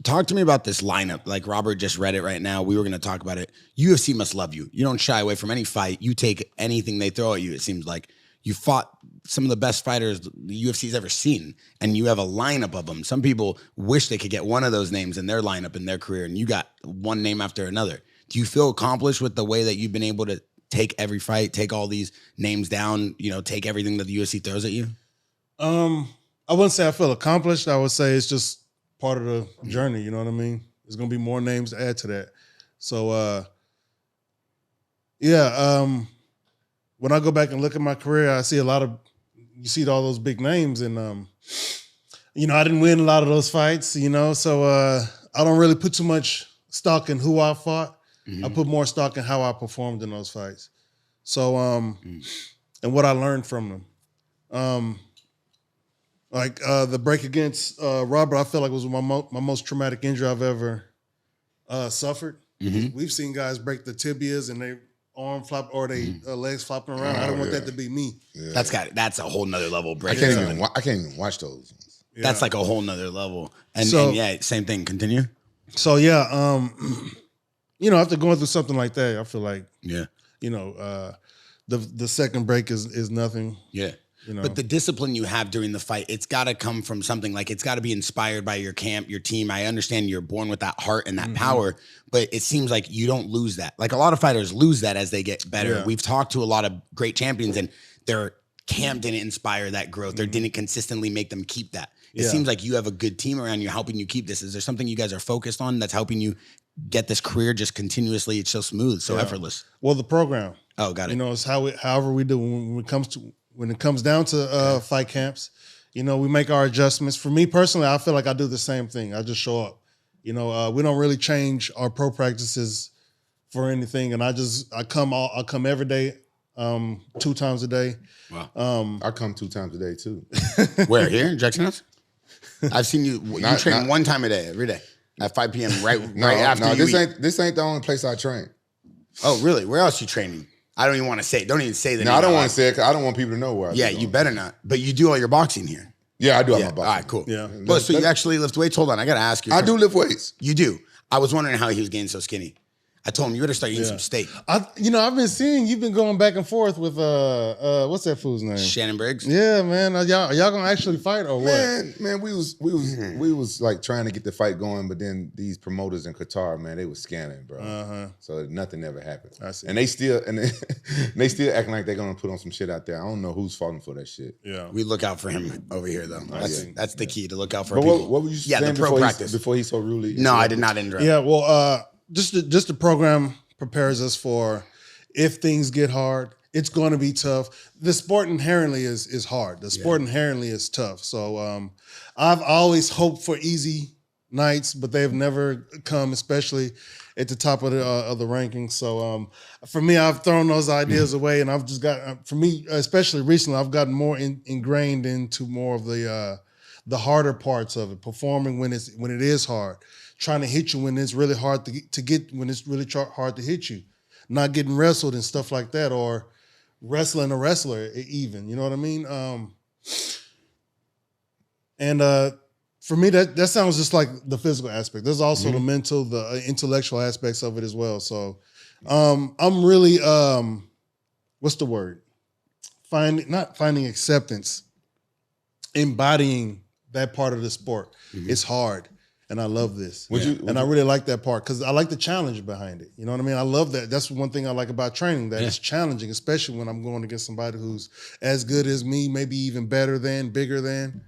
Talk to me about this lineup. Like Robert just read it right now. We were going to talk about it. UFC must love you. You don't shy away from any fight. You take anything they throw at you. It seems like you fought some of the best fighters the UFC's ever seen, and you have a lineup of them. Some people wish they could get one of those names in their lineup in their career, and you got one name after another. Do you feel accomplished with the way that you've been able to take every fight, take all these names down, take everything that the UFC throws at you? I wouldn't say I feel accomplished. I would say it's just part of the journey, you know what I mean? There's going to be more names to add to that. So, when I go back and look at my career, I see you see all those big names, and, I didn't win a lot of those fights, so I don't really put too much stock in who I fought. Mm-hmm. I put more stock in how I performed in those fights. So, and what I learned from them. The break against Robert, I feel like was my most traumatic injury I've ever suffered. Mm-hmm. We've seen guys break the tibias and they arm flop or they legs flopping around. I don't want that to be me. Yeah. That's a whole nother level of break. I can't even watch those. Yeah. That's like a whole nother level. And same thing. Continue. So after going through something like that, I feel like the second break is nothing. Yeah. But the discipline you have during the fight, it's got to come from something. Like, it's got to be inspired by your camp, your team. I understand you're born with that heart and that power, but it seems like you don't lose that. Like, a lot of fighters lose that as they get better. Yeah. We've talked to a lot of great champions, and their camp didn't inspire that growth or didn't consistently make them keep that. It seems like you have a good team around you helping you keep this. Is there something you guys are focused on that's helping you get this career just continuously? It's so smooth, so effortless. Well, the program. Oh, got it. It's however we do when it comes down to fight camps, we make our adjustments. For me personally, I feel like I do the same thing. I just show up. We don't really change our pro practices for anything, and I come every day, 2 times a day. Wow. I come 2 times a day too. Where, here in JAXXON House? I've seen you. You train 1 time a day every day at 5 p.m. right after. No, this ain't the only place I train. Oh, really? Where else you training? I don't even want to say it. Don't even say the name. No, I don't want to say it because I don't want people to know where I you better not. But you do all your boxing here. Yeah, I do all my boxing. All right, cool. Yeah. Well, so you actually lift weights? Hold on, I got to ask you. I do lift weights. You do? I was wondering how he was getting so skinny. I told him, you better start eating some steak. I've been seeing you've been going back and forth with what's that fool's name? Shannon Briggs. Yeah, man. Are y'all gonna actually fight or what? Man, we was like trying to get the fight going, but then these promoters in Qatar, man, they was scanning, bro. So nothing ever happened. I see. And they still acting like they're gonna put on some shit out there. I don't know who's falling for that shit. Yeah. We look out for him over here though. That's the key, to look out for but people. What were you saying the pro practice before he so rudely? No, I did not interrupt. Yeah, well, just the program prepares us for if things get hard, it's going to be tough. The sport inherently is hard. The sport inherently is tough. So I've always hoped for easy nights, but they've never come, especially at the top of the rankings. So for me, I've thrown those ideas away, and I've just got, for me, especially recently, I've gotten more ingrained into more of the harder parts of it, performing when it is hard. Trying to hit you when it's really hard to get, when it's really hard to hit you. Not getting wrestled and stuff like that, or wrestling a wrestler even, you know what I mean? For me, that sounds just like the physical aspect. There's also the mental, the intellectual aspects of it as well. So I'm really, what's the word? Not finding acceptance, embodying that part of the sport. It's hard. And I love this. I really like that part because I like the challenge behind it. You know what I mean? I love that. That's one thing I like about training, that it's challenging, especially when I'm going against somebody who's as good as me, maybe even better than, bigger than.